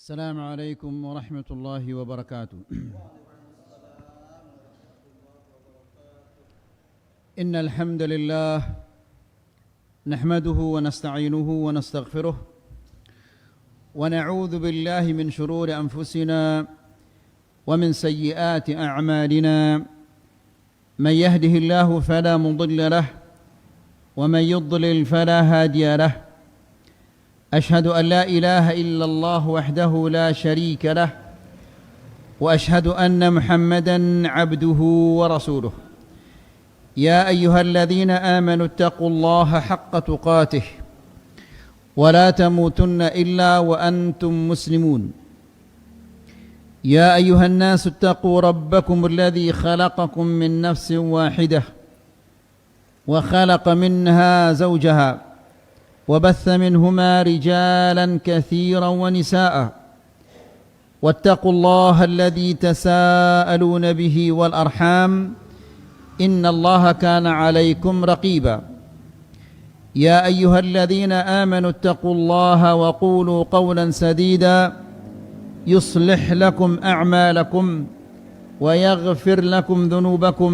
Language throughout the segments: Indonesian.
السلام عليكم ورحمة الله وبركاته. إن الحمد لله نحمده ونستعينه ونستغفره ونعوذ بالله من شرور أنفسنا ومن سيئات أعمالنا. من يهده الله فلا مضل له ومن يضلل فلا هادي له. أشهد أن لا إله إلا الله وحده لا شريك له وأشهد أن محمدًا عبده ورسوله. يا أيها الذين آمنوا اتقوا الله حق تقاته ولا تموتن إلا وأنتم مسلمون. يا أيها الناس اتقوا ربكم الذي خلقكم من نفس واحدة وخلق منها زوجها وبث منهما رجالا كثيرا ونساء واتقوا الله الذي تساءلون به والأرحام إن الله كان عليكم رقيبا. يا أيها الذين آمنوا اتقوا الله وقولوا قولا سديدا يصلح لكم أعمالكم ويغفر لكم ذنوبكم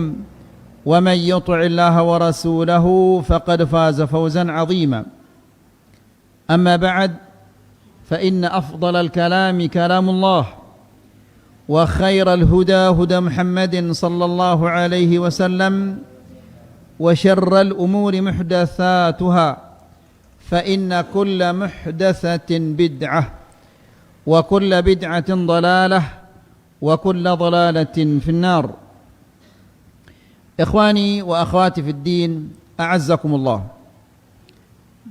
ومن يطع الله ورسوله فقد فاز فوزا عظيما. أما بعد فإن أفضل الكلام كلام الله وخير الهدى هدى محمد صلى الله عليه وسلم وشر الأمور محدثاتها فإن كل محدثة بدعة وكل بدعة ضلالة وكل ضلالة في النار. إخواني وأخواتي في الدين أعزكم الله.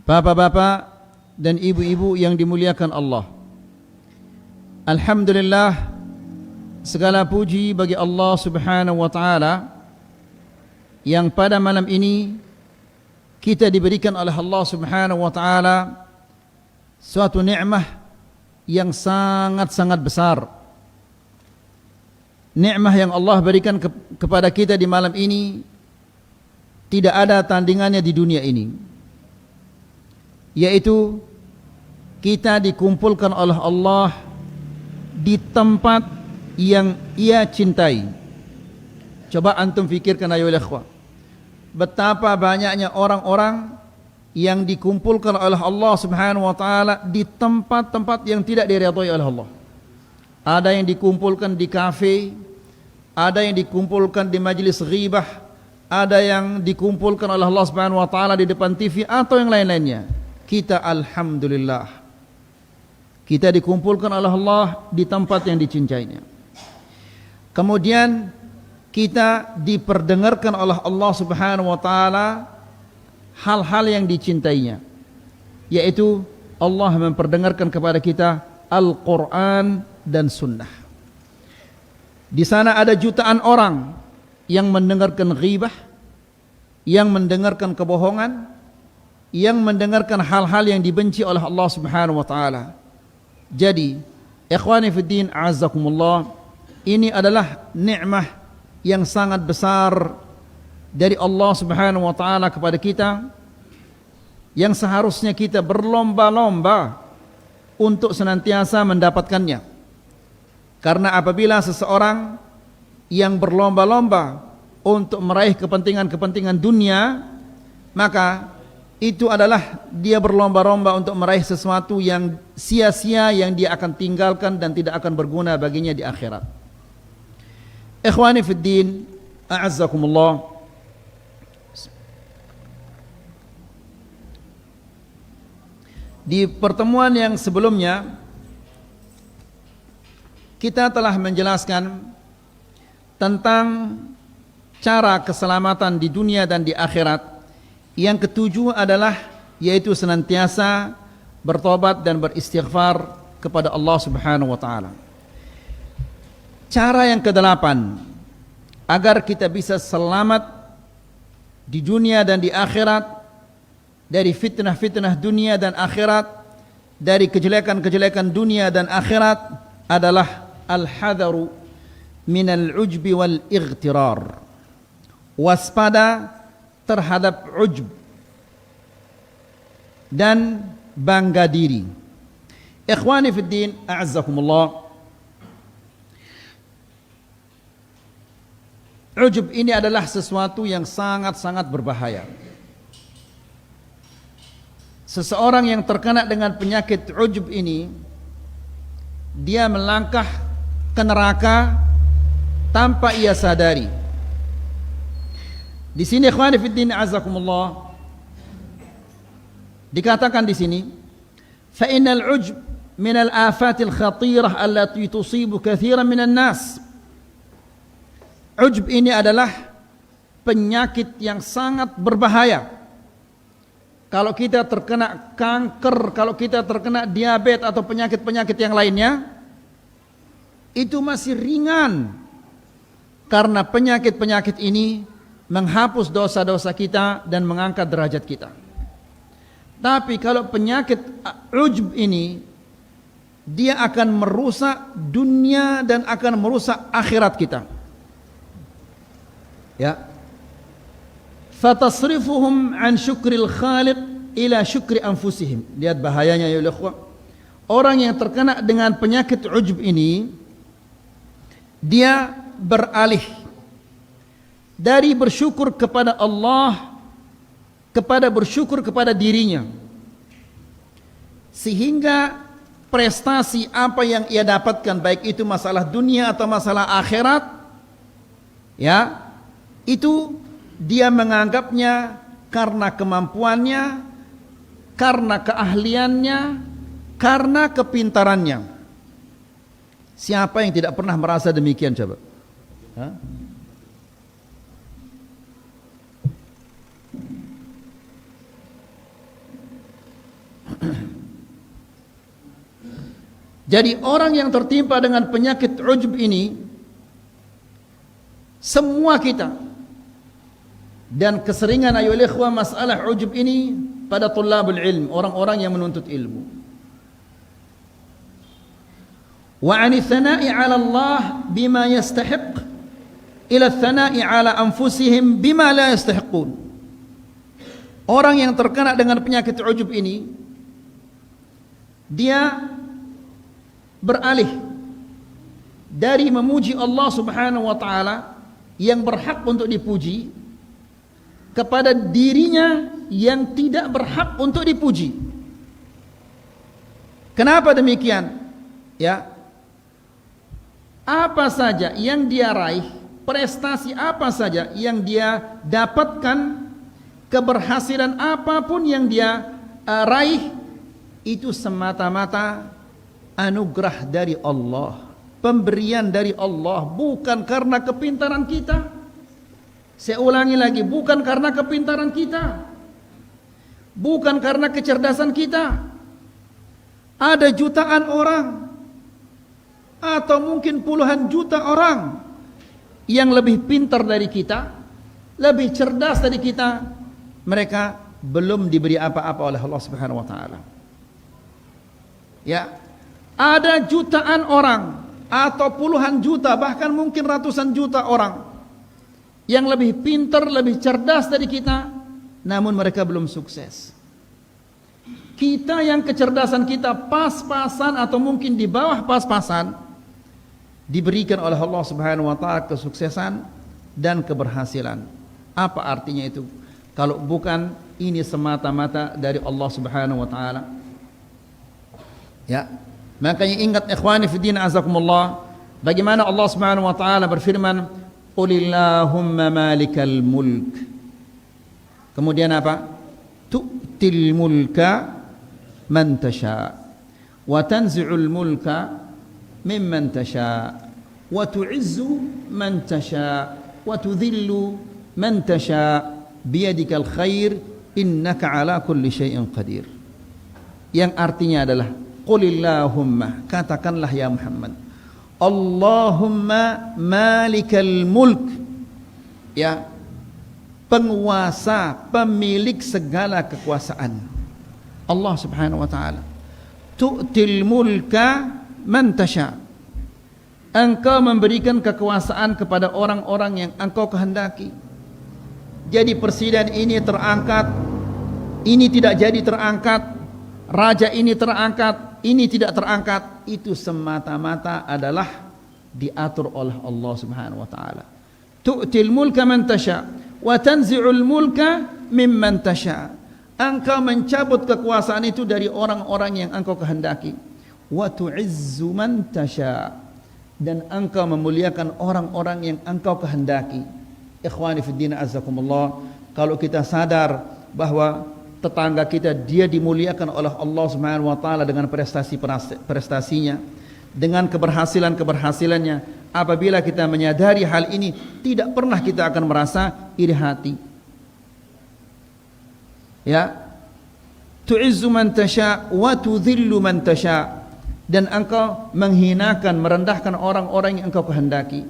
Bapak-bapak dan ibu-ibu yang dimuliakan Allah, alhamdulillah, segala puji bagi Allah Subhanahu wa ta'ala yang pada malam ini kita diberikan oleh Allah Subhanahu wa ta'ala suatu nikmah yang sangat-sangat besar. Nikmah yang Allah berikan kepada kita di malam ini tidak ada tandingannya di dunia ini, yaitu kita dikumpulkan oleh Allah di tempat yang Ia cintai. Coba antum fikirkan ayolah ikhwah, betapa banyaknya orang-orang yang dikumpulkan oleh Allah Subhanahu wa taala di tempat-tempat yang tidak diridhai oleh Allah. Ada yang dikumpulkan di kafe, ada yang dikumpulkan di majelis ghibah, ada yang dikumpulkan oleh Allah Subhanahu wa taala di depan TV atau yang lain-lainnya. Kita alhamdulillah, kita dikumpulkan oleh Allah di tempat yang dicintainya. Kemudian kita diperdengarkan oleh Allah Subhanahu wa taala hal-hal yang dicintainya, yaitu Allah memperdengarkan kepada kita Al-Quran dan Sunnah. Di sana ada jutaan orang yang mendengarkan ghibah, yang mendengarkan kebohongan, yang mendengarkan hal-hal yang dibenci oleh Allah Subhanahu wa taala. Jadi, ikhwani fiddin a'azzakumullah, ini adalah nikmah yang sangat besar dari Allah Subhanahu wa taala kepada kita, yang seharusnya kita berlomba-lomba untuk senantiasa mendapatkannya. Karena apabila seseorang yang berlomba-lomba untuk meraih kepentingan-kepentingan dunia, maka itu adalah dia berlomba-lomba untuk meraih sesuatu yang sia-sia, yang dia akan tinggalkan dan tidak akan berguna baginya di akhirat. Ikhwani fiddin a'azzakumullah, di pertemuan yang sebelumnya kita telah menjelaskan tentang cara keselamatan di dunia dan di akhirat. Yang ketujuh adalah yaitu senantiasa bertobat dan beristighfar kepada Allah Subhanahu wa taala. Cara yang kedelapan agar kita bisa selamat di dunia dan di akhirat dari fitnah-fitnah dunia dan akhirat, dari kejelekan-kejelekan dunia dan akhirat, adalah al-hadaru minal ujbi wal ightirar. Waspada terhadap ujub dan bangga diri. Ikhwani fid din, a'azzakumullah. Ujub ini adalah sesuatu yang sangat-sangat berbahaya. Seseorang yang terkena dengan penyakit ujub ini, dia melangkah ke neraka tanpa ia sadari. Di sini ikhwani fiddin azakumullah, dikatakan di sini, fa innal ujub min al-afatil khatirah allati tusibu katsiran minan nas. Ujub ini adalah penyakit yang sangat berbahaya. Kalau kita terkena kanker, kalau kita terkena diabetes atau penyakit-penyakit yang lainnya, itu masih ringan. Karena penyakit-penyakit ini menghapus dosa-dosa kita dan mengangkat derajat kita. Tapi kalau penyakit ujub ini, dia akan merusak dunia dan akan merusak akhirat kita. Ya, fatasrifuhum an syukril khaliq ila syukri anfusihim. Lihat bahayanya ya ikhwah. Orang yang terkena dengan penyakit ujub ini, dia beralih dari bersyukur kepada Allah kepada bersyukur kepada dirinya, sehingga prestasi apa yang ia dapatkan, baik itu masalah dunia atau masalah akhirat, ya, itu dia menganggapnya karena kemampuannya, karena keahliannya, karena kepintarannya. Siapa yang tidak pernah merasa demikian coba? Hah? Jadi orang yang tertimpa dengan penyakit ujub ini, semua kita, dan keseringan ayolah ikhwah masalah ujub ini pada tulabul ilm, orang-orang yang menuntut ilmu. Wa 'ani tsana'i 'ala Allah bima yastahiq ila tsana'i 'ala anfusihim bima la yastahiqun. Orang yang terkena dengan penyakit ujub ini, dia beralih dari memuji Allah Subhanahu wa taala yang berhak untuk dipuji kepada dirinya yang tidak berhak untuk dipuji. Kenapa demikian? Ya, apa saja yang dia raih, prestasi apa saja yang dia dapatkan, keberhasilan apapun yang dia raih, itu semata-mata anugerah dari Allah, pemberian dari Allah, bukan karena kepintaran kita. Saya ulangi lagi, bukan karena kepintaran kita, bukan karena kecerdasan kita. Ada jutaan orang atau mungkin puluhan juta orang yang lebih pintar dari kita, lebih cerdas dari kita, mereka belum diberi apa-apa oleh Allah Subhanahu wa taala. Ya, ada jutaan orang atau puluhan juta, bahkan mungkin ratusan juta orang yang lebih pintar, lebih cerdas dari kita, namun mereka belum sukses. Kita yang kecerdasan kita pas-pasan atau mungkin di bawah pas-pasan, diberikan oleh Allah Subhanahu wa taala kesuksesan dan keberhasilan. Apa artinya itu? Kalau bukan ini semata-mata dari Allah Subhanahu wa taala. Ya, makanya ingat ikhwani fiddin azakumullah, bagaimana Allah Subhanahu wa taala berfirman, Qulillahumma malikal mulk. Kemudian apa? Tu'til mulka man tasha wa tanzi'ul mulka mimman tasha wa tu'izzu man tasha wa tudhillu man tasha biyadikal khair innaka ala kulli syai'in qadir. Yang artinya adalah Qulillahumma, katakanlah ya Muhammad, Allahumma malikal mulk, ya, penguasa, pemilik segala kekuasaan, Allah Subhanahu wa taala. Tu'til mulka man tasha, engkau memberikan kekuasaan kepada orang-orang yang engkau kehendaki. Jadi presiden ini terangkat, ini tidak jadi terangkat, raja ini terangkat, ini tidak terangkat, itu semata-mata adalah diatur oleh Allah Subhanahu wa taala. Tu'til mulka man tasha wa tanzi'ul mulka mimman tasha. Engkau mencabut kekuasaan itu dari orang-orang yang engkau kehendaki. Wa tu'izzu man tasha, dan engkau memuliakan orang-orang yang engkau kehendaki. Ikhwani fid din azzakumullah, kalau kita sadar bahwa tetangga kita dia dimuliakan oleh Allah Subhanahu wa taala dengan prestasinya, dengan keberhasilannya, apabila kita menyadari hal ini, tidak pernah kita akan merasa iri hati. Ya, tu'izzu man tasha wa tudhillu man tasha, dan engkau menghinakan, merendahkan orang-orang yang engkau kehendaki.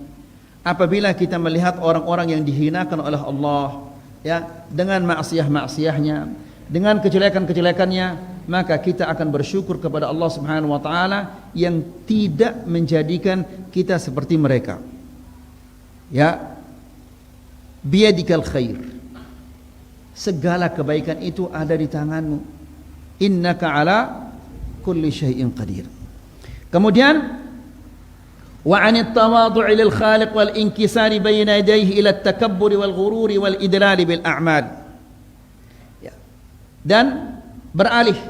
Apabila kita melihat orang-orang yang dihinakan oleh Allah, ya, dengan maksiat-maksiatnya, dengan kejelekan-kejelekannya, maka kita akan bersyukur kepada Allah Subhanahu wa taala yang tidak menjadikan kita seperti mereka. Ya, biyadikal khair, segala kebaikan itu ada di tanganmu. Innaka ala kulli syai'in qadir. Kemudian wa 'anit tawadhu'i lil khaliq wal inkisari bayna yadayhi ila at-takabbur wal ghururi wal idlal bil a'mal. Ya. Dan beralih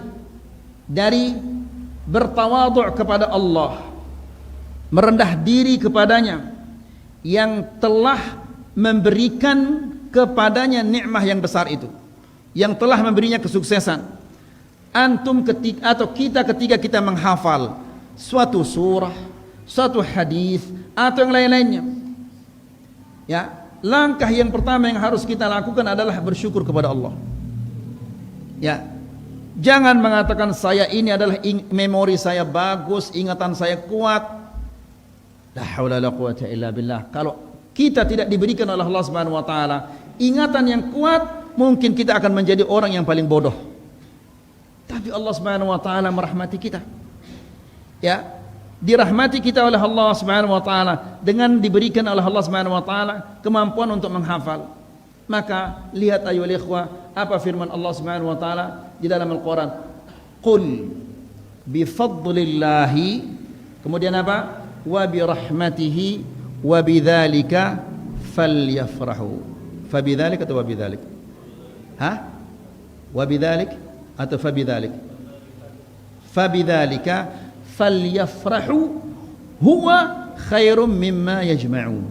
dari bertawadhu' kepada Allah, merendah diri kepadanya yang telah memberikan kepadanya nikmah yang besar itu, yang telah memberinya kesuksesan. Antum ketika atau kita ketika kita menghafal suatu surah, suatu hadis atau yang lain-lainnya, ya, langkah yang pertama yang harus kita lakukan adalah bersyukur kepada Allah. Ya, jangan mengatakan saya ini adalah memori saya bagus, ingatan saya kuat. La haula la quwata illa billah. Kalau kita tidak diberikan oleh Allah Subhanahu wa taala ingatan yang kuat, mungkin kita akan menjadi orang yang paling bodoh. Tapi Allah Subhanahu wa taala merahmati kita. Ya, dirahmati kita oleh Allah Subhanahu wa taala dengan diberikan oleh Allah Subhanahu wa taala kemampuan untuk menghafal. Maka lihat ayyuhal ikhwah, apa firman Allah Subhanahu wa taala di dalam Al-Qur'an? Qul bi fadlillahi, kemudian apa? Wa bi rahmatihi wa bidzalika falyafrahu. Fa bidzalika atau wa bidzalik? Ha? Wa bidzalik atau fa bidzalik? Fa bidzalika falyafrahu huwa khairum mimma yajma'un.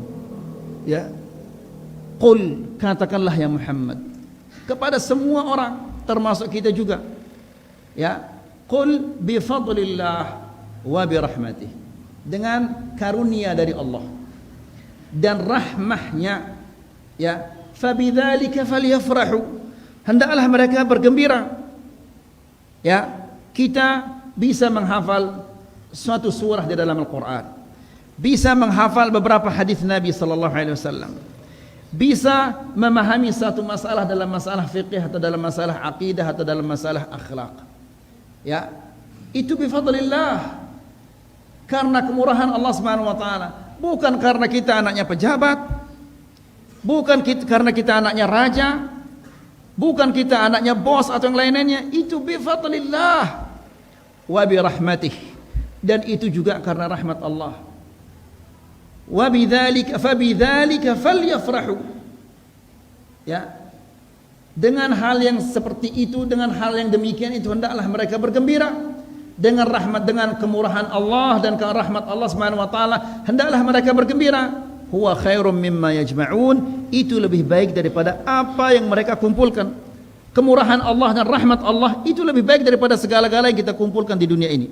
Ya, qul, katakanlah ya Muhammad kepada semua orang, termasuk kita juga, ya, qul bi fadlillah wa bi rahmatih, dengan karunia dari Allah dan rahmahnya, ya, fa bidzalika falyafrahu, hendaklah mereka bergembira. Ya, kita bisa menghafal suatu surah di dalam Al-Quran, bisa menghafal beberapa hadis Nabi sallallahu alaihi wasallam, bisa memahami satu masalah dalam masalah fikih atau dalam masalah akidah atau dalam masalah akhlak. Ya, itu bifadlillah, karena kemurahan Allah Subhanahu wa taala, bukan karena kita anaknya pejabat, bukan karena kita anaknya raja, bukan kita anaknya bos atau yang lain-lainnya. Itu bifadlillah wa bi rahmatih, dan itu juga karena rahmat Allah. Wa bidzalika fa bidzalika falyafrahu. Ya, dengan hal yang seperti itu, dengan hal yang demikian itu hendaklah mereka bergembira. Dengan rahmat, dengan kemurahan Allah dan rahmat Allah Subhanahu wa taala, hendaklah mereka bergembira. Huwa khairum mimma yajma'un, itu lebih baik daripada apa yang mereka kumpulkan. Kemurahan Allah dan rahmat Allah itu lebih baik daripada segala-gala yang kita kumpulkan di dunia ini.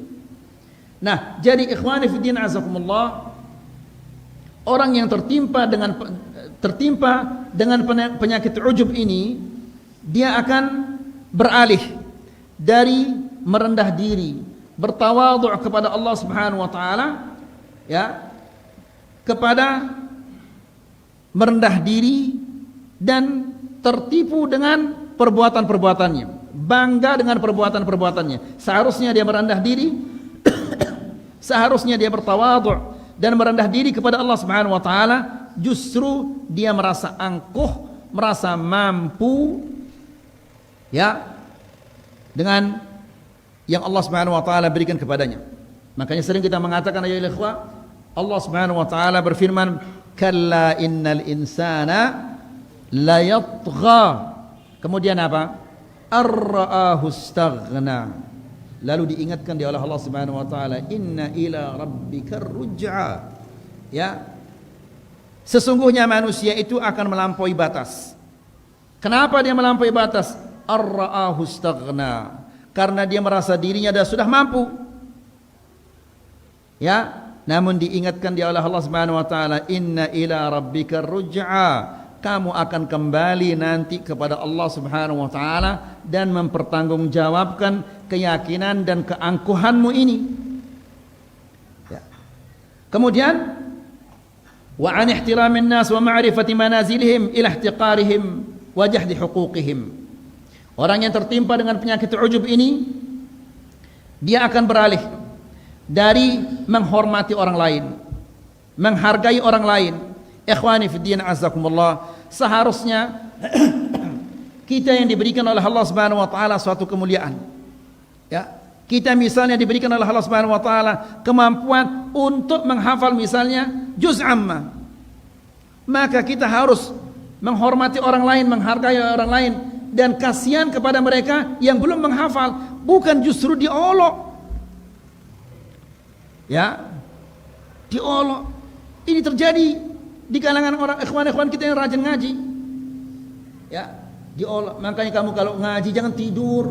Nah, jadi ikhwani fiddin azakumullah, orang yang tertimpa dengan penyakit ujub ini, dia akan beralih dari merendah diri, bertawadhu kepada Allah Subhanahu wa taala, ya, kepada merendah diri dan tertipu dengan perbuatan-perbuatannya, bangga dengan perbuatan-perbuatannya. Seharusnya dia merendah diri, seharusnya dia bertawadhu dan merendah diri kepada Allah Subhanahu wa taala, justru dia merasa angkuh, merasa mampu, ya, dengan yang Allah Subhanahu wa taala berikan kepadanya. Makanya sering kita mengatakan ya ikhwah, Allah Subhanahu wa taala berfirman, "Kalla innal insana la yatgha." Kemudian apa? Ar-ra'ahu istaghna. Lalu diingatkan oleh Allah Subhanahu wa taala, "Inna ila rabbikar ruj'a." Ya. Sesungguhnya manusia itu akan melampaui batas. Kenapa dia melampaui batas? Ar-ra'ahu istaghna. Karena dia merasa dirinya sudah mampu. Ya, namun diingatkan oleh Allah Subhanahu wa taala, "Inna ila rabbikar ruj'a." Kamu akan kembali nanti kepada Allah Subhanahu wa taala dan mempertanggungjawabkan keyakinan dan keangkuhanmu ini. Ya. Kemudian wa an ihtiramin nas wa ma'rifati manazilihim ila ihtiqarihim wa jahdi huquqihim. Orang yang tertimpa dengan penyakit ujub ini, dia akan beralih dari menghormati orang lain, menghargai orang lain. Ikhwani fi din azzakumullah, seharusnya kita yang diberikan oleh Allah Subhanahu wa taala suatu kemuliaan. Ya, kita misalnya diberikan oleh Allah Subhanahu wa taala kemampuan untuk menghafal misalnya juz amma. Maka kita harus menghormati orang lain, menghargai orang lain dan kasihan kepada mereka yang belum menghafal, bukan justru diolok. Ya, diolok. Ini terjadi di kalangan orang ikhwan-ikhwan kita yang rajin ngaji. Ya, diolok. Makanya kamu kalau ngaji jangan tidur.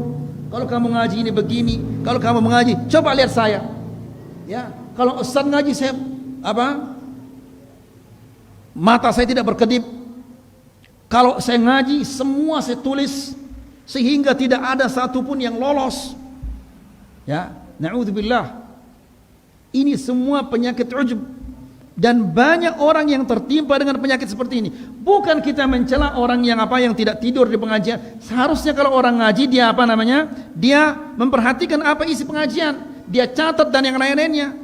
Kalau kamu ngaji ini begini, kalau kamu mengaji coba lihat saya. Ya, kalau ustaz ngaji saya mata saya tidak berkedip. Kalau saya ngaji semua saya tulis sehingga tidak ada satupun yang lolos. Ya, na'udzubillah. Ini semua penyakit ujub. Dan banyak orang yang tertimpa dengan penyakit seperti ini. Bukan kita mencela orang yang tidak tidur di pengajian. Seharusnya kalau orang ngaji dia dia memperhatikan apa isi pengajian, dia catat dan yang lain-lainnya.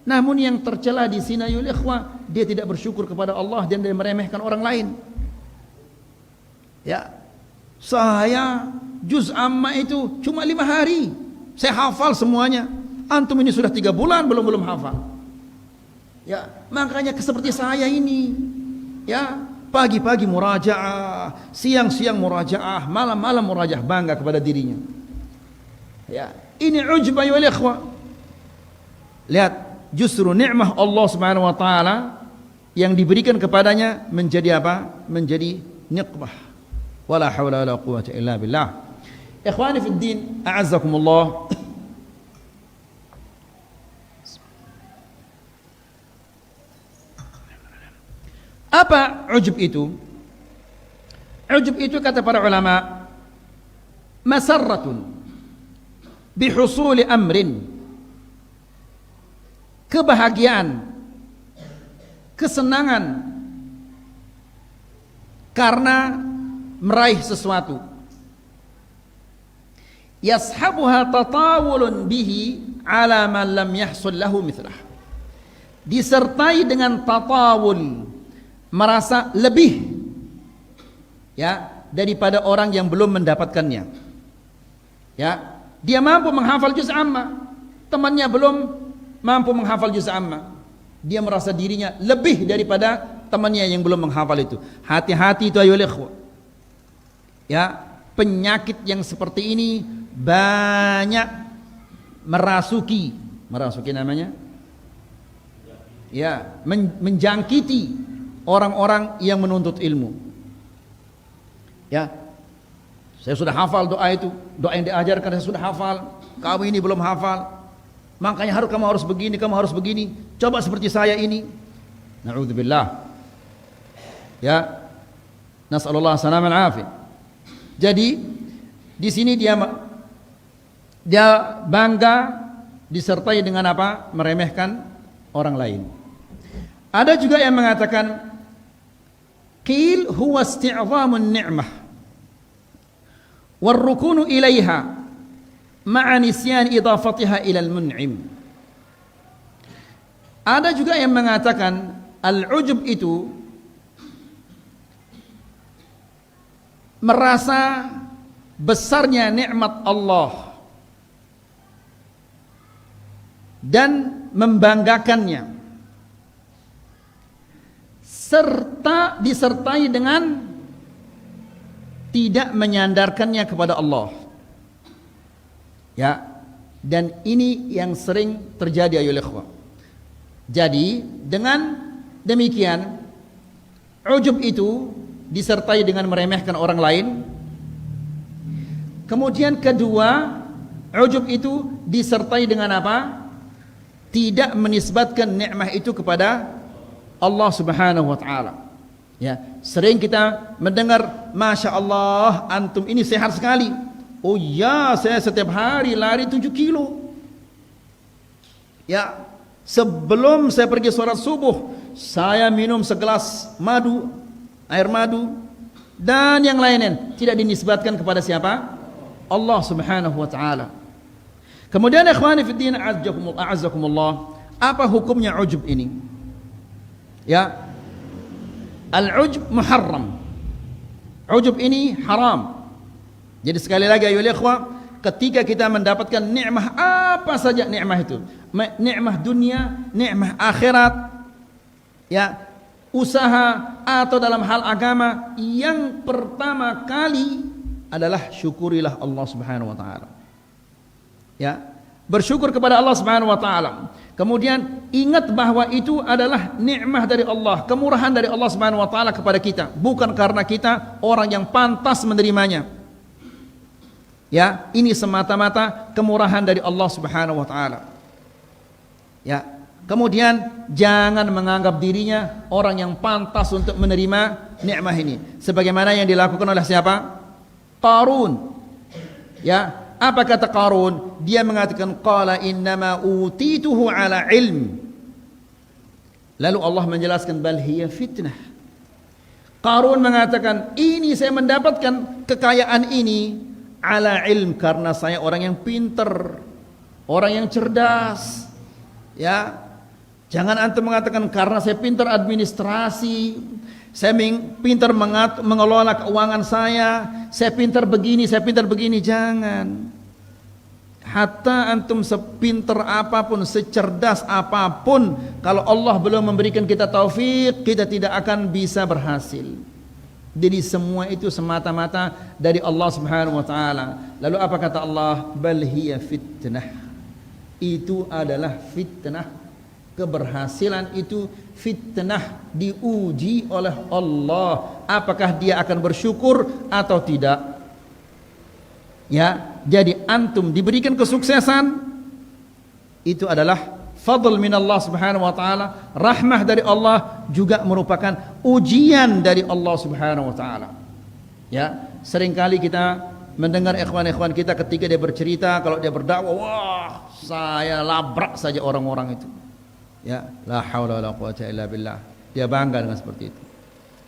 Namun yang tercela di sini ya ikhwah, dia tidak bersyukur kepada Allah dan dia meremehkan orang lain. Ya, saya juz amma itu cuma 5 hari, saya hafal semuanya. Antum ini sudah 3 bulan belum hafal. Ya, makanya seperti saya ini, ya, pagi-pagi murajaah, siang-siang murajaah, malam-malam murajaah, bangga kepada dirinya. Ya, ini ujub ya ikhwah. Lihat, justru nikmah Allah Subhanahu wa taala yang diberikan kepadanya menjadi menjadi nikmah. Wala haula wala quwwata illa billah. Ikhwani fid din, a'azzakumullah. Apa ujub itu? Ujub itu kata para ulama, masarratun bihusuli amrin, kebahagiaan, kesenangan karena meraih sesuatu. Yashabuha tatawulun bihi ala man lam yahsul lahu mithlah. Disertai dengan tatawul, merasa lebih ya daripada orang yang belum mendapatkannya. Ya, dia mampu menghafal juz amma, temannya belum mampu menghafal juz amma. Dia merasa dirinya lebih daripada temannya yang belum menghafal itu. Hati-hati itu ayolah ikhwah. Ya, penyakit yang seperti ini banyak merasuki namanya. Ya, menjangkiti orang-orang yang menuntut ilmu. Ya, saya sudah hafal doa itu, doa yang diajarkan saya sudah hafal. Kamu ini belum hafal, makanya kamu harus begini, kamu harus begini. Coba seperti saya ini. Na'udzubillah. Ya, nasallallahu salamal afiyah. Jadi di sini dia bangga disertai dengan meremehkan orang lain. Ada juga yang mengatakan qil huwa isti'zamun ni'mah warrukunu ilaiha ma'a nisyan idafatiha ilal mun'im. Ada juga yang mengatakan al-ujub itu merasa besarnya nikmat Allah dan membanggakannya, serta disertai dengan tidak menyandarkannya kepada Allah. Ya, dan ini yang sering terjadi ayolah ikhwah. Jadi dengan demikian, ujub itu disertai dengan meremehkan orang lain. Kemudian kedua, ujub itu disertai dengan apa? Tidak menisbatkan nikmat itu kepada Allah Subhanahu wa taala. Ya, sering kita mendengar, Masya Allah, antum ini sehat sekali. Oh ya, saya setiap hari lari 7 kilo. Ya, sebelum saya pergi sholat subuh, saya minum segelas madu, air madu, dan yang lainnya. Tidak dinisbatkan kepada siapa? Allah Subhanahu wa taala. Kemudian ikhwani fiddin, a'azzakumullah, apa hukumnya ujub ini? Ya, al-ujub muharram. Ujub ini haram. Jadi sekali lagi ayolah ikhwah, ketika kita mendapatkan nikmat apa saja nikmat itu, nikmat dunia, nikmat akhirat, ya, usaha atau dalam hal agama, yang pertama kali adalah syukurilah Allah Subhanahu wa taala. Ya, bersyukur kepada Allah Subhanahu wa taala. Kemudian ingat bahwa itu adalah nikmat dari Allah, kemurahan dari Allah Subhanahu wa taala kepada kita, bukan karena kita orang yang pantas menerimanya. Ya, ini semata-mata kemurahan dari Allah Subhanahu wa taala. Ya, kemudian jangan menganggap dirinya orang yang pantas untuk menerima nikmat ini, sebagaimana yang dilakukan oleh siapa? Qarun. Ya, apa kata Qarun? Dia mengatakan, qala innama utituhu ala ilm. Lalu Allah menjelaskan, bal hiya fitnah. Qarun mengatakan, ini saya mendapatkan kekayaan ini ala ilm, karena saya orang yang pintar, orang yang cerdas. Ya, jangan antum mengatakan karena saya pintar administrasi, saya pintar mengelola keuangan saya pintar begini, saya pintar begini. Jangan. Hatta antum sepintar apapun, secerdas apapun, kalau Allah belum memberikan kita taufik, kita tidak akan bisa berhasil. Jadi semua itu semata-mata dari Allah Subhanahu wa taala. Lalu apa kata Allah? Bal hiya fitnah. Itu adalah fitnah. Keberhasilan itu fitnah, diuji oleh Allah. Apakah dia akan bersyukur atau tidak? Ya, jadi antum diberikan kesuksesan, itu adalah fadl min Allah Subhanahu wa taala, rahmah dari Allah, juga merupakan ujian dari Allah Subhanahu wa taala. Ya, seringkali kita mendengar ikhwan-ikhwan kita ketika dia bercerita, kalau dia berdakwah, wah, saya labrak saja orang-orang itu. Ya, la haula wala quwata illa billah. Dia bangga dengan seperti itu.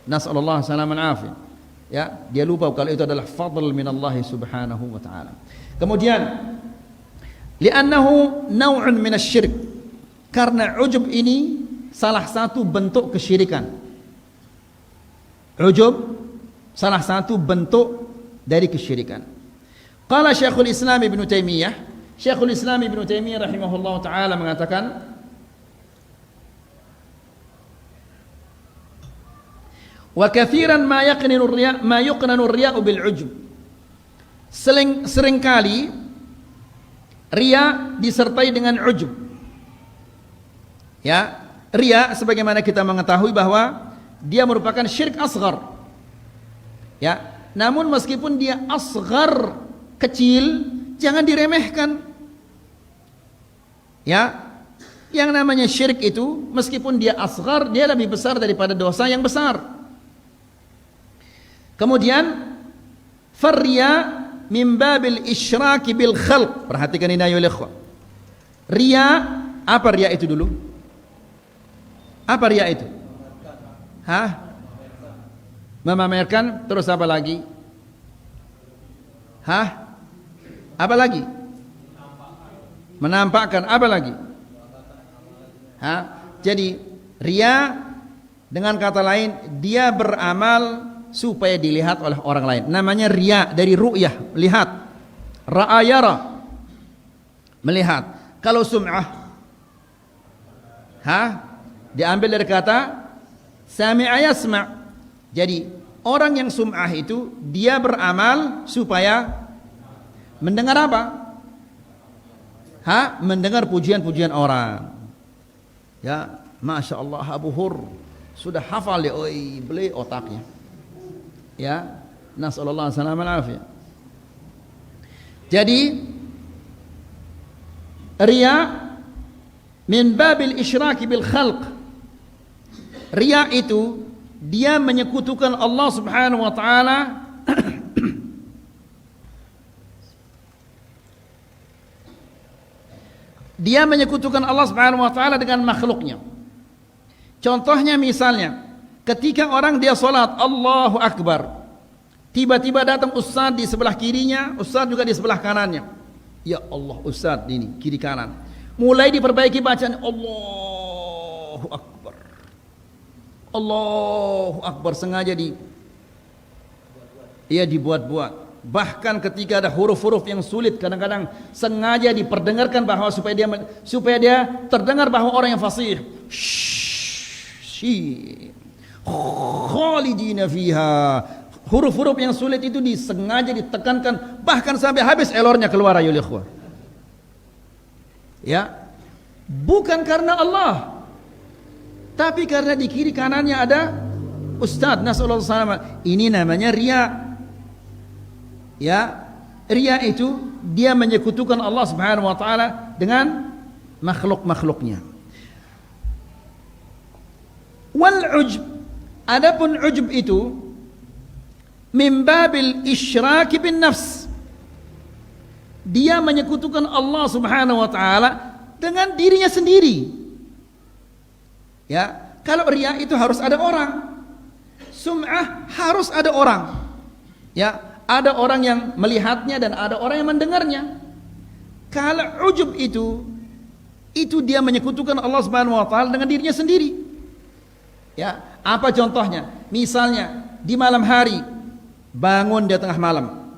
Nasallallahu salaman afiyah. Ya, dia lupa kalau itu adalah fadl min Allah Subhanahu wa taala. Kemudian, li'annahu naw'un min asy-syirk. Karena ujub ini salah satu bentuk kesyirikan. Ujub salah satu bentuk dari kesyirikan. Qala Syekhul Islam Ibnu Taimiyah, Syekhul Islam Ibnu Taimiyah rahimahullah taala mengatakan, wa katsiran ma yuqnanu ar-riya'u bil ujub. Seringkali riya disertai dengan ujub. Ya, riya sebagaimana kita mengetahui bahwa dia merupakan syirik asghar. Ya, namun meskipun dia asghar, kecil, jangan diremehkan. Ya, yang namanya syirik itu meskipun dia asghar, dia lebih besar daripada dosa yang besar. Kemudian farriya min babil isyraki bil khalq. Perhatikan ini ayo ikhwah. Riya, apa riya itu dulu? Apa riya itu? Hah? Memamerkan, terus apa lagi? Hah? Apa lagi? Menampakkan, apa lagi? Hah? Jadi riya dengan kata lain, dia beramal supaya dilihat oleh orang lain. Namanya riya, dari ru'yah, lihat. Ra'a yara, melihat. Kalau sum'ah, Diambil dari kata sami'a yasma'. Jadi orang yang sum'ah itu dia beramal supaya mendengar apa? Mendengar pujian-pujian orang. Ya, Masya Allah, Abu Hur sudah hafal ya, beli otaknya. Ya, nasallallahu alaihi wasallam. Jadi riya min babil isyraki bil khalq. Riya itu dia menyekutukan Allah Subhanahu wa taala dia menyekutukan Allah Subhanahu wa taala dengan makhluknya. Contohnya misalnya ketika orang dia salat Allahu Akbar, tiba-tiba datang ustaz di sebelah kirinya, ustaz juga di sebelah kanannya. Ya Allah, ustaz ini kiri kanan. Mulai diperbaiki bacaan Allahu Akbar. Allahu Akbar, sengaja dibuat-buat. Bahkan ketika ada huruf-huruf yang sulit, kadang-kadang sengaja diperdengarkan bahwa supaya dia terdengar bahwa orang yang fasih. Khalidina fiha. Huruf-huruf yang sulit itu disengaja ditekankan, bahkan sampai habis elornya keluar, ayo ikhwah. Ya, bukan karena Allah, tapi karena di kiri kanannya ada ustaz. Nasallallahu alaihi wasallam. Ini namanya riya. Ya, riya itu dia menyekutukan Allah Subhanahu wa taala dengan makhluk-makhluknya. Wal ujub, adapun ujub itu min babil isyraki bin nafs. Dia menyekutukan Allah Subhanahu wa taala dengan dirinya sendiri. Ya, kalau riya itu harus ada orang. Sum'ah harus ada orang. Ya, ada orang yang melihatnya dan ada orang yang mendengarnya. Kalau ujub itu dia menyekutukan Allah Subhanahu wa taala dengan dirinya sendiri. Ya, apa contohnya? Misalnya di malam hari bangun di tengah malam,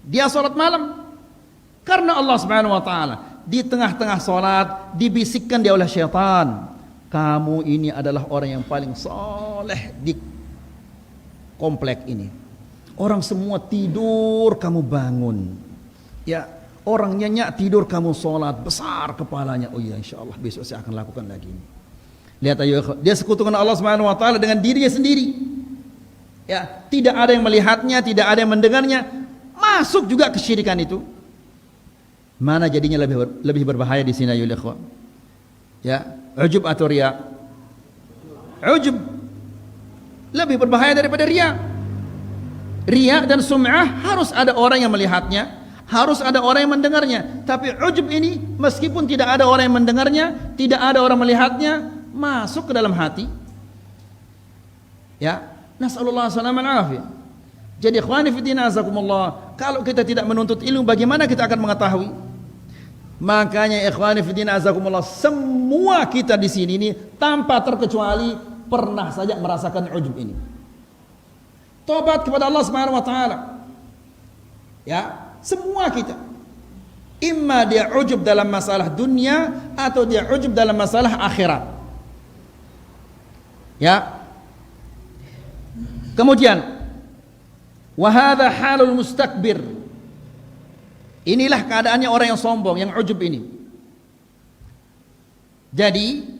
dia sholat malam karena Allah Subhanahu wa taala. Di tengah-tengah sholat dibisikkan dia oleh syaitan, kamu ini adalah orang yang paling soleh di komplek ini. Orang semua tidur, kamu bangun. Ya, orang nyenyak tidur, kamu sholat, besar kepalanya. Oh iya, insya Allah besok saya akan lakukan lagi. Lihat ayo, dia sekutukan Allah Subhanahu wa taala dengan dirinya sendiri. Ya, tidak ada yang melihatnya, tidak ada yang mendengarnya. Masuk juga kesyirikan itu. Mana jadinya lebih berbahaya di sini, ayo ikhwan? Ya, ujub atau riya? Ujub lebih berbahaya daripada riya. Riya dan sum'ah harus ada orang yang melihatnya, harus ada orang yang mendengarnya. Tapi ujub ini meskipun tidak ada orang yang mendengarnya, tidak ada orang melihatnya, masuk ke dalam hati. Ya, nasallallahu alaihi wasallam. Jadi ikhwani fi din azakumullah, kalau kita tidak menuntut ilmu, bagaimana kita akan mengetahui? Makanya ikhwani fi din azakumullah, semua kita di sini ini tanpa terkecuali pernah saja merasakan ujub ini. Tobat kepada Allah Subhanahu wa taala. Ya, semua kita. Imma dia ujub dalam masalah dunia atau dia ujub dalam masalah akhirat. Ya. Kemudian wa hadza halul mustakbir. Inilah keadaannya orang yang sombong, yang ujub ini. Jadi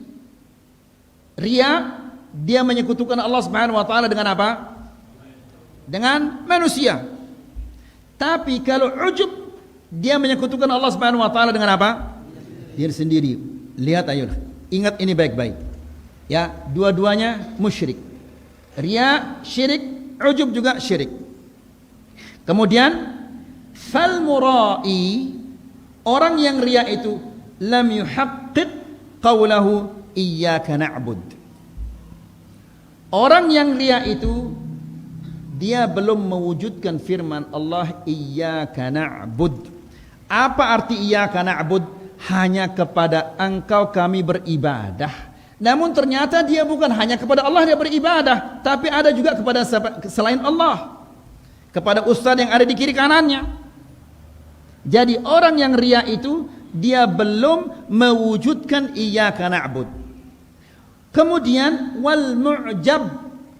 riya dia menyekutukan Allah Subhanahu wa taala dengan apa? Dengan manusia. Tapi kalau ujub dia menyekutukan Allah Subhanahu wa taala dengan apa? Diri sendiri. Lihat ayo. Ingat ini baik-baik. Ya, dua-duanya musyrik. Riya syirik, ujub juga syirik. Kemudian fal murai, orang yang riya itu lam yuhaqqiq qawlahu iyyaka na'bud. Orang yang riya itu dia belum mewujudkan firman Allah iyyaka na'bud. Apa arti iyyaka na'bud? Hanya kepada engkau kami beribadah. Namun ternyata dia bukan hanya kepada Allah dia beribadah, tapi ada juga kepada selain Allah, kepada ustaz yang ada di kiri kanannya. Jadi orang yang riya itu dia belum mewujudkan iyyaka na'bud. Kemudian wal mu'jab,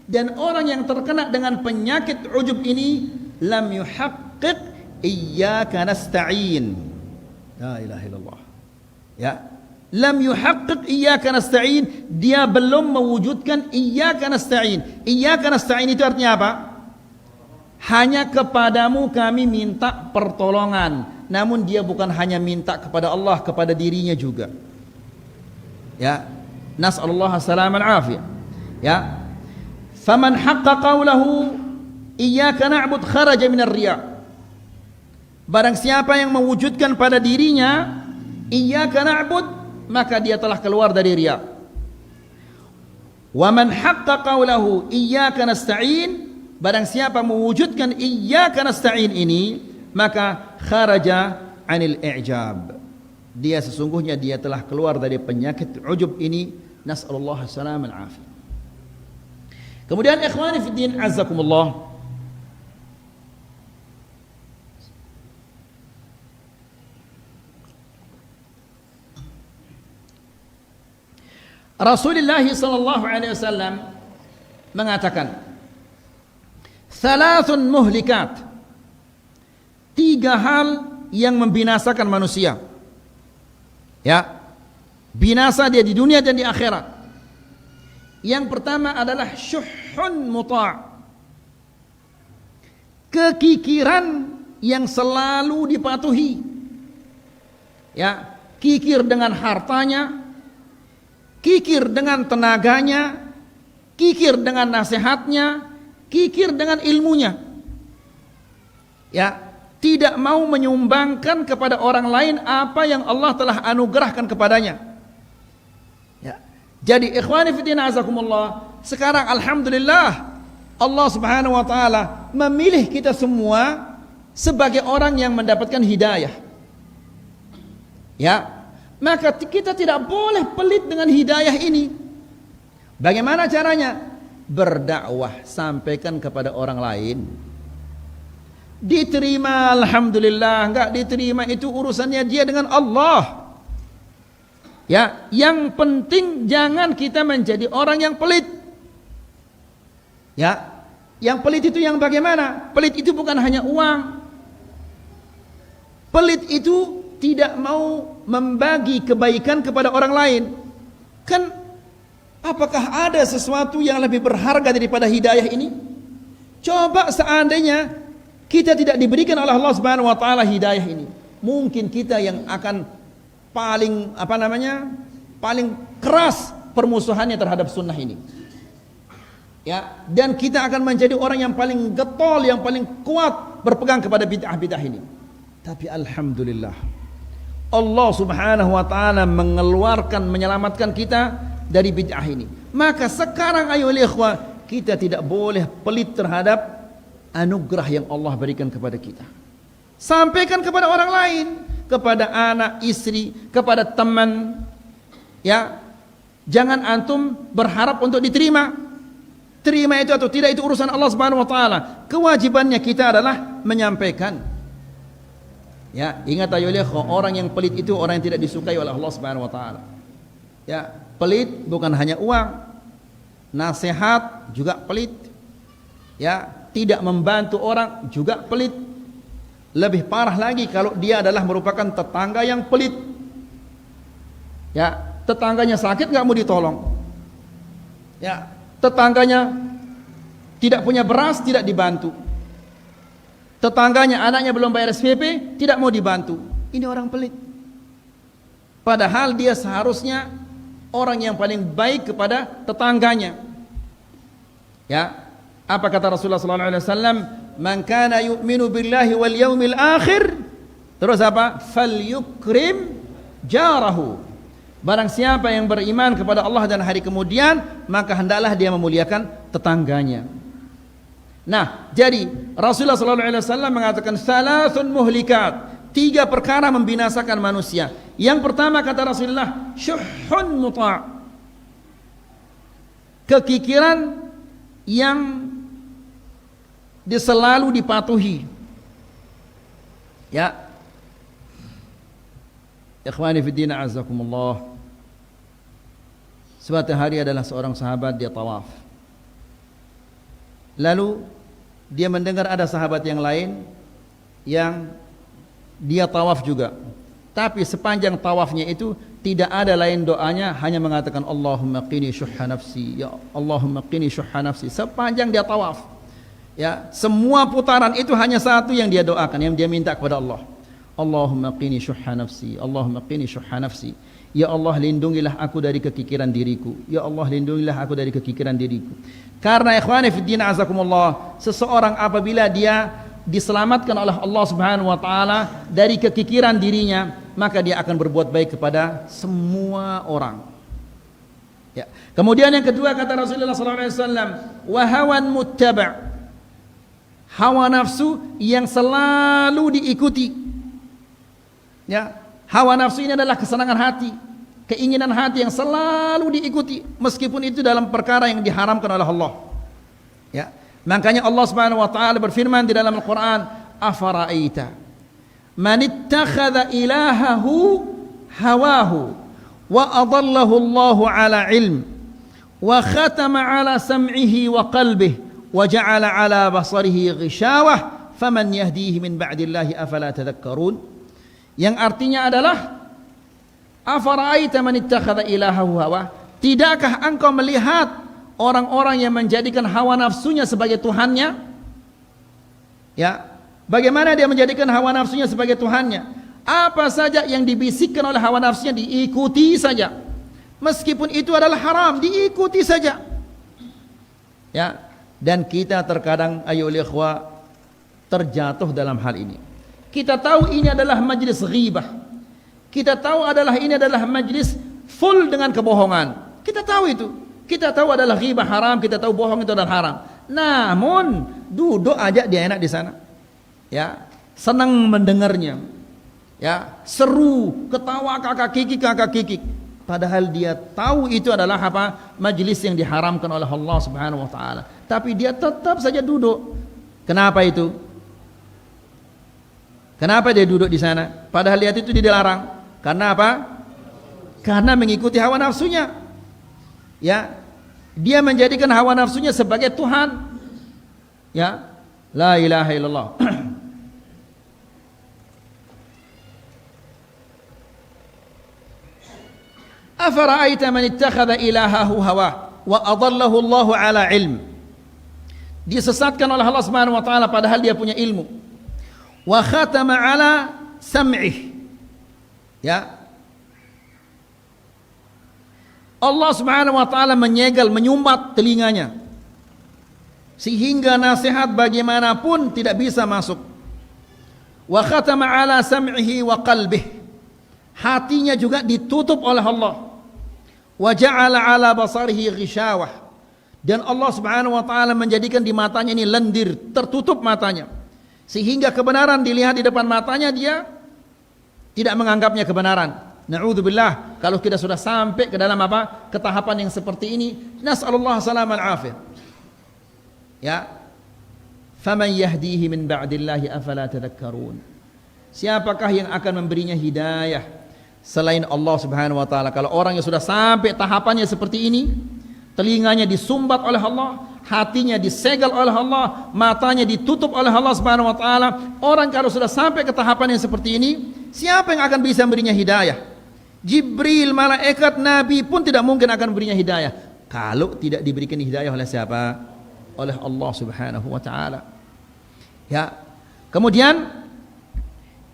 dan orang yang terkena dengan penyakit ujub ini lam yuhaqqiq iyyaka nasta'in. La ilaha illallah. Ya. Lam yuhaqqiq iyyaka nasta'in, dia belum mewujudkan iyyaka nasta'in. Iyyaka nasta'in itu artinya apa? Hanya kepadamu kami minta pertolongan. Namun dia bukan hanya minta kepada Allah, kepada dirinya juga. Ya. Nas'alullah salaman afiyah. Ya. Faman haqqa qawlahu iyyaka na'bud kharaja minar riya'. Barang siapa yang mewujudkan pada dirinya iyyaka na'bud, maka dia telah keluar dari riya. Wa man haqqa qawlahu iyyaka nasta'in, barang siapa mewujudkan iyyaka nasta'in ini, maka kharaja 'anil i'jab. Dia sesungguhnya dia telah keluar dari penyakit ujub ini. Nas'alullah salaman afiyah. Kemudian ikhwani fi din azzakumullah, Rasulullah sallallahu alaihi wasallam mengatakan, "Thalathun muhlikat." Tiga hal yang membinasakan manusia. Ya. Binasa dia di dunia dan di akhirat. Yang pertama adalah syuhhun muta'. Kekikiran yang selalu dipatuhi. Ya, kikir dengan hartanya, kikir dengan tenaganya, kikir dengan nasihatnya, kikir dengan ilmunya. Ya, tidak mau menyumbangkan kepada orang lain apa yang Allah telah anugerahkan kepadanya. Ya. Jadi ikhwani fillah azakumullah, sekarang alhamdulillah Allah Subhanahu wa taala memilih kita semua sebagai orang yang mendapatkan hidayah. Ya. Maka kita tidak boleh pelit dengan hidayah ini. Bagaimana caranya? Berdakwah, sampaikan kepada orang lain. Diterima alhamdulillah, enggak diterima itu urusannya dia dengan Allah. Ya, yang penting jangan kita menjadi orang yang pelit. Ya, yang pelit itu yang bagaimana? Pelit itu bukan hanya uang. Pelit itu tidak mau membagi kebaikan kepada orang lain. Kan apakah ada sesuatu yang lebih berharga daripada hidayah ini? Coba seandainya kita tidak diberikan oleh Allah Subhanahu wa taala hidayah ini, mungkin kita yang akan paling paling keras permusuhannya terhadap sunnah ini. Ya, dan kita akan menjadi orang yang paling getol, yang paling kuat berpegang kepada bid'ah-bid'ah ini. Tapi alhamdulillah, Allah Subhanahu wa taala menyelamatkan kita dari bid'ah ini. Maka sekarang ayo ikhwah, kita tidak boleh pelit terhadap anugerah yang Allah berikan kepada kita. Sampaikan kepada orang lain, kepada anak, istri, kepada teman. Ya. Jangan antum berharap untuk diterima. Terima itu atau tidak itu urusan Allah Subhanahu wa taala. Kewajibannya kita adalah menyampaikan. Ya, ingat ayo ikhwah, orang yang pelit itu orang yang tidak disukai oleh Allah Subhanahu wa taala. Ya, pelit bukan hanya uang. Nasihat juga pelit. Ya, tidak membantu orang juga pelit. Lebih parah lagi kalau dia adalah merupakan tetangga yang pelit. Ya, tetangganya sakit nggak mau ditolong. Ya, tetangganya tidak punya beras tidak dibantu. Tetangganya anaknya belum bayar SPP tidak mau dibantu. Ini orang pelit. Padahal dia seharusnya orang yang paling baik kepada tetangganya. Ya, apa kata Rasulullah SAW? Man kana yu'minu billahi wal yawmil akhir, terus apa? Falyukrim jarahu. Barang siapa yang beriman kepada Allah dan hari kemudian, maka hendaklah dia memuliakan tetangganya. Nah, jadi Rasulullah SAW mengatakan salasun muhlikat, 3 perkara membinasakan manusia. Yang pertama kata Rasulullah, syuhhun muta', kekikiran yang selalu dipatuhi. Ya, ikhwani fi din azakumullah, Suatu hari adalah seorang sahabat dia tawaf. Lalu dia mendengar ada sahabat yang lain yang dia tawaf juga. Tapi sepanjang tawafnya itu tidak ada lain doanya, hanya mengatakan Allahumma qini syuhha nafsi, ya Allahumma qini syuhha nafsi, sepanjang dia tawaf. Ya, semua putaran itu hanya satu yang dia doakan, yang dia minta kepada Allah. Allahumma qini syuhha nafsi, Allahumma qini syuhha nafsi. Ya Allah, lindungilah aku dari kekikiran diriku. Ya Allah, lindungilah aku dari kekikiran diriku. Karena ikhwani fiddin azakumullah, seseorang apabila dia diselamatkan oleh Allah Subhanahu wa taala dari kekikiran dirinya, maka dia akan berbuat baik kepada semua orang. Ya. Kemudian yang kedua kata Rasulullah sallallahu alaihi wasallam, wa hawan muttaba'. Hawa nafsu yang selalu diikuti. Ya, hawa nafsu ini adalah kesenangan hati, keinginan hati yang selalu diikuti meskipun itu dalam perkara yang diharamkan oleh Allah. Ya. Makanya Allah Subhanahu wa taala berfirman di dalam Al-Qur'an, "Afara'aita man ittakhadha ilahahu hawahu wa adallahu Allahu ala ilm wa khatama ala sam'ihi wa qalbihi wa ja'ala ala basarihi ghishawah faman yahdihi min ba'dillahi afala tadhakkarun." Yang artinya adalah, afara'aita man ittakhadha ilahahu hawa, tidakkah engkau melihat orang-orang yang menjadikan hawa nafsunya sebagai Tuhannya? Ya, bagaimana dia menjadikan hawa nafsunya sebagai Tuhannya? Apa saja yang dibisikkan oleh hawa nafsunya diikuti saja, meskipun itu adalah haram, diikuti saja. Ya, dan kita terkadang ayyuhal ikhwah terjatuh dalam hal ini. Kita tahu ini adalah majlis ghibah, kita tahu ini adalah majlis full dengan kebohongan, kita tahu itu. Kita tahu adalah ghibah haram, kita tahu bohong itu adalah haram. Namun duduk aja dia enak di sana. Ya, senang mendengarnya. Ya, seru, ketawa kakak kikik. Padahal dia tahu itu adalah apa? Majlis yang diharamkan oleh Allah Subhanahu wa taala. Tapi dia tetap saja duduk. Kenapa itu? Kenapa dia duduk di sana? Padahal lihat itu dilarang. Karena apa? Karena mengikuti hawa nafsunya. Ya, dia menjadikan hawa nafsunya sebagai Tuhan. Ya, la ilaha illallah. Afara'aita man ittakhadha ilahahu hawa wa adallahu Allahu ala ilm. Disesatkan oleh Allah Subhanahu wa taala padahal dia punya ilmu. Wa khatama ala sam'ih. Ya, Allah Subhanahu wa taala menyegel, menyumbat telinganya sehingga nasihat bagaimanapun tidak bisa masuk. Wa khatama ala sam'ihi wa qalbihi. Hatinya juga ditutup oleh Allah. Wa ja'ala ala basarihi ghishawah. Dan Allah Subhanahu wa taala menjadikan di matanya ini lendir, tertutup matanya. Sehingga kebenaran dilihat di depan matanya, dia tidak menganggapnya kebenaran. Na'udzubillah, kalau kita sudah sampai ke dalam apa? Ke tahapan yang seperti ini, nas'alullah salaman afiyah. Ya. Faman yahdihi min ba'dillahi afala tadhakkarun. Siapakah yang akan memberinya hidayah selain Allah Subhanahu wa taala? Kalau orang yang sudah sampai tahapannya seperti ini, telinganya disumbat oleh Allah, hatinya disegel oleh Allah, matanya ditutup oleh Allah Subhanahu wa taala. Orang kalau sudah sampai ke tahapan yang seperti ini, siapa yang akan bisa memberinya hidayah? Jibril, malaikat, nabi pun tidak mungkin akan memberinya hidayah kalau tidak diberikan hidayah oleh siapa? Oleh Allah Subhanahu wa taala. Ya. Kemudian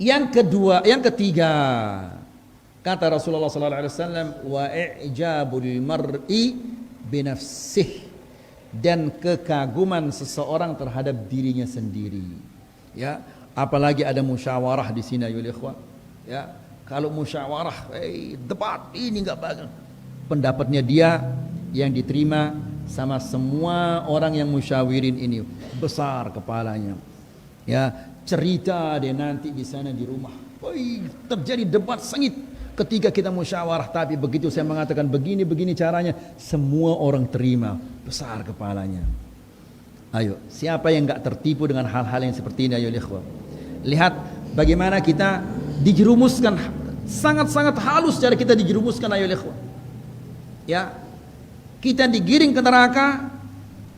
yang ketiga, kata Rasulullah sallallahu alaihi wasallam, wa i'jabul mar'i binafsih, dan kekaguman seseorang terhadap dirinya sendiri. Ya, apalagi ada musyawarah di sini ya ikhwah. Ya, kalau musyawarah, debat ini enggak bagus. Pendapatnya dia yang diterima sama semua orang yang musyawirin ini, besar kepalanya. Ya, cerita dia nanti di sana di rumah. Terjadi debat sengit ketika kita musyawarah, tapi begitu saya mengatakan begini caranya, semua orang terima, besar kepalanya. Ayo, siapa yang enggak tertipu dengan hal-hal yang seperti ini ayo ikhwah. Lihat bagaimana kita dijerumuskan, sangat-sangat halus cara kita dijerumuskan ayo ikhwah. Ya, kita digiring ke neraka,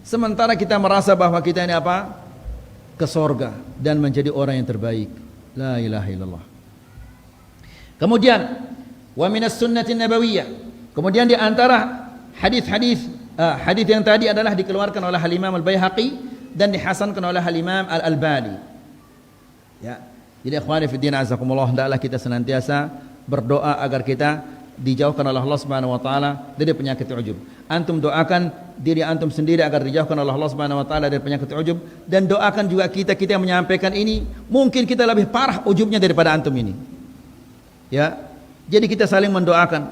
sementara kita merasa bahwa kita ini apa? Ke sorga dan menjadi orang yang terbaik. La ilaha illallah. Kemudian wa minas sunnatin nabawiyah. Kemudian di antara hadis-hadis yang tadi adalah dikeluarkan oleh Al-Imam Al-Baihaqi dan dihasankan oleh Al-Imam Al-Albani. Ya. Jadi ikhwani fi din azakumullah, hendaklah kita senantiasa berdoa agar kita dijauhkan oleh Allah Subhanahu wa taala dari penyakit ujub. Antum doakan diri antum sendiri agar dijauhkan oleh Allah Subhanahu wa taala dari penyakit ujub, dan doakan juga kita yang menyampaikan ini, mungkin kita lebih parah ujubnya daripada antum ini. Ya. Jadi kita saling mendoakan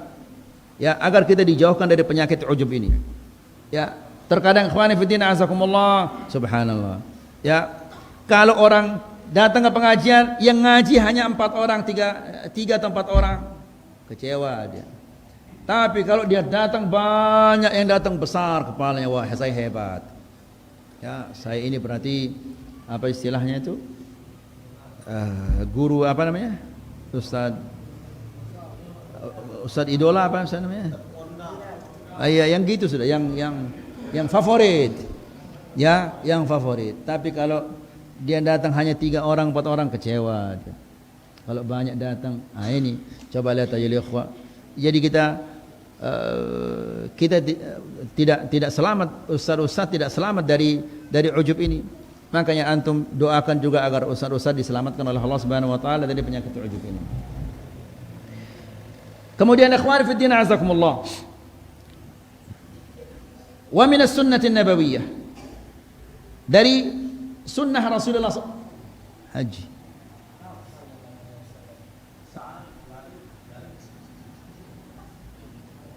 ya agar kita dijauhkan dari penyakit ujub ini. Ya, terkadang ikhwani fi din azakumullah, subhanallah. Ya, kalau orang datang ke pengajian yang ngaji hanya 4 orang, 3 atau 4 orang, kecewa dia. Tapi kalau dia datang banyak yang datang besar kepalanya, wah saya hebat. Ya, saya ini berarti apa istilahnya itu? Guru apa namanya? Ustaz idola apa namanya? Iya, yang gitu sudah, yang favorit. Ya, yang favorit. Tapi kalau dia datang hanya 3 orang, 4 orang, kecewa dia. Kalau banyak datang, ini coba lihat aja ikhwah. Jadi kita tidak selamat, ustaz tidak selamat dari ujub ini. Makanya antum doakan juga agar ustaz diselamatkan oleh Allah Subhanahu wa taala dari penyakit ujub ini. Kemudian ikhwan fi din azakumullah. Wa min as-sunnah an-nabawiyah. Dari sunnah Rasulullah haji.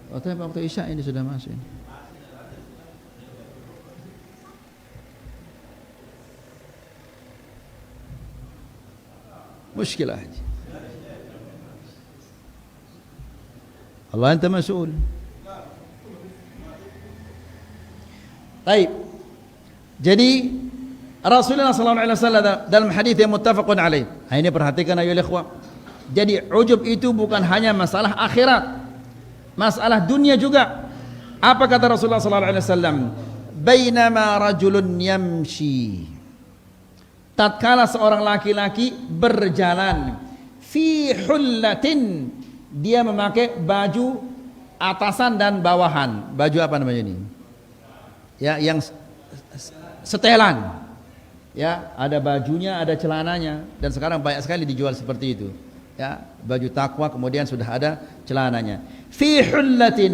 Waktu Isya ini sudah masuk ini. Muskilah haji. Allah anta mas'ul. Baik. Jadi Rasulullah sallallahu alaihi wasallam dalam hadis yang muttafaqun alaih. Ini perhatikan ayo ikhwah. Jadi ujub itu bukan hanya masalah akhirat, masalah dunia juga. Apa kata Rasulullah sallallahu alaihi wasallam? Bainama rajulun yamshi. Tatkala seorang laki-laki berjalan fi hullatin, dia memakai baju atasan dan bawahan. Baju apa namanya ini? Ya, yang setelan. Ya, ada bajunya, ada celananya, dan sekarang banyak sekali dijual seperti itu. Ya, baju takwa kemudian sudah ada celananya. Fi hullatin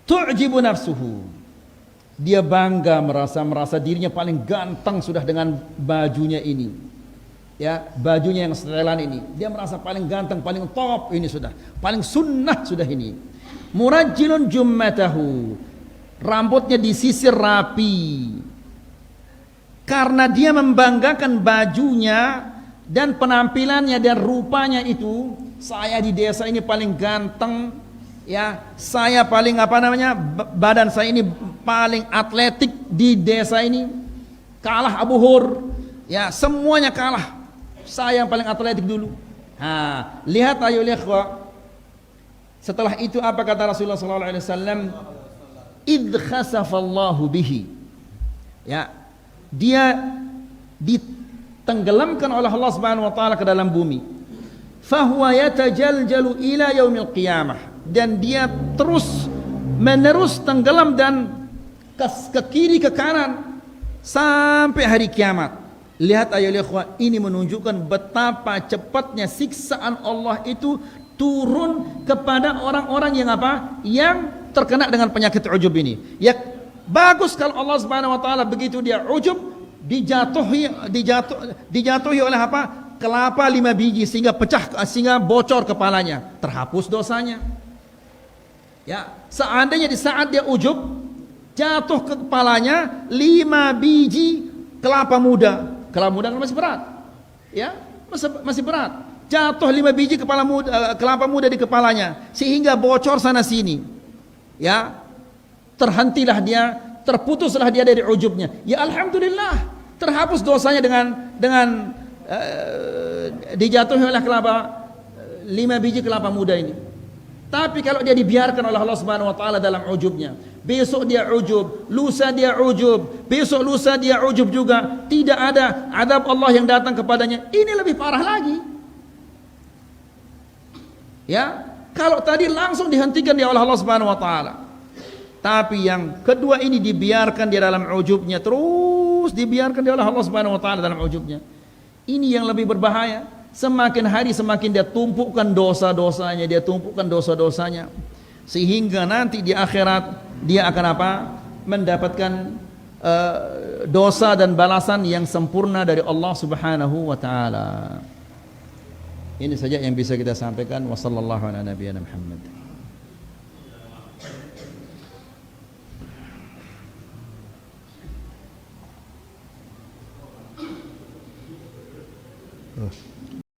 tu'jibu nafsuhu. Dia bangga, merasa dirinya paling ganteng sudah dengan bajunya ini. Ya, bajunya yang setelan ini. Dia merasa paling ganteng, paling top ini sudah. Paling sunnah sudah ini. Murajjilun jummatahu. Rambutnya disisir rapi. Karena dia membanggakan bajunya dan penampilannya dan rupanya itu, saya di desa ini paling ganteng, ya, saya paling badan saya ini paling atletik di desa ini, kalah Abu Hur, ya, semuanya kalah, saya yang paling atletik dulu. Lihat ayo ikhwah, setelah itu apa kata Rasulullah sallallahu alaihi wasallam? Idh khasafallahu bihi. Ya, dia ditenggelamkan oleh Allah Subhanahu wa taala ke dalam bumi. Fahuwa yatajaljalu ila yaumil qiyamah, dan dia terus menerus tenggelam dan ke kiri ke kanan sampai hari kiamat. Lihat ayo ikhwah, ini menunjukkan betapa cepatnya siksaan Allah itu turun kepada orang-orang yang apa? Yang terkena dengan penyakit ujub ini. Ya, bagus kalau Allah Subhanahu wa taala begitu dia ujub dijatuhi oleh apa? Kelapa 5 biji sehingga bocor kepalanya, terhapus dosanya. Ya, seandainya di saat dia ujub jatuh ke kepalanya 5 biji kelapa muda. Kelapa muda kan masih berat. Ya, masih berat. Jatuh 5 biji kelapa muda di kepalanya sehingga bocor sana sini. Ya, terhentilah dia, terputuslah dia dari ujubnya. Ya alhamdulillah, terhapus dosanya dengan dijatuhi oleh 5 biji kelapa muda ini. Tapi kalau dia dibiarkan oleh Allah Subhanahu wa taala dalam ujubnya, besok dia ujub, lusa dia ujub, besok lusa dia ujub juga, tidak ada azab Allah yang datang kepadanya. Ini lebih parah lagi. Ya, kalau tadi langsung dihentikan dia oleh Allah Subhanahu wa taala. Tapi yang kedua ini dibiarkan dia dalam ujubnya, terus dibiarkan dia oleh Allah Subhanahu wa taala dalam ujubnya. Ini yang lebih berbahaya. Semakin hari semakin dia tumpukan dosa-dosanya, dia tumpukan dosa-dosanya, sehingga nanti di akhirat dia akan apa? Mendapatkan dosa dan balasan yang sempurna dari Allah Subhanahu wa taala. Ini saja yang bisa kita sampaikan. Wassallallahu ala nabiyyina Muhammad.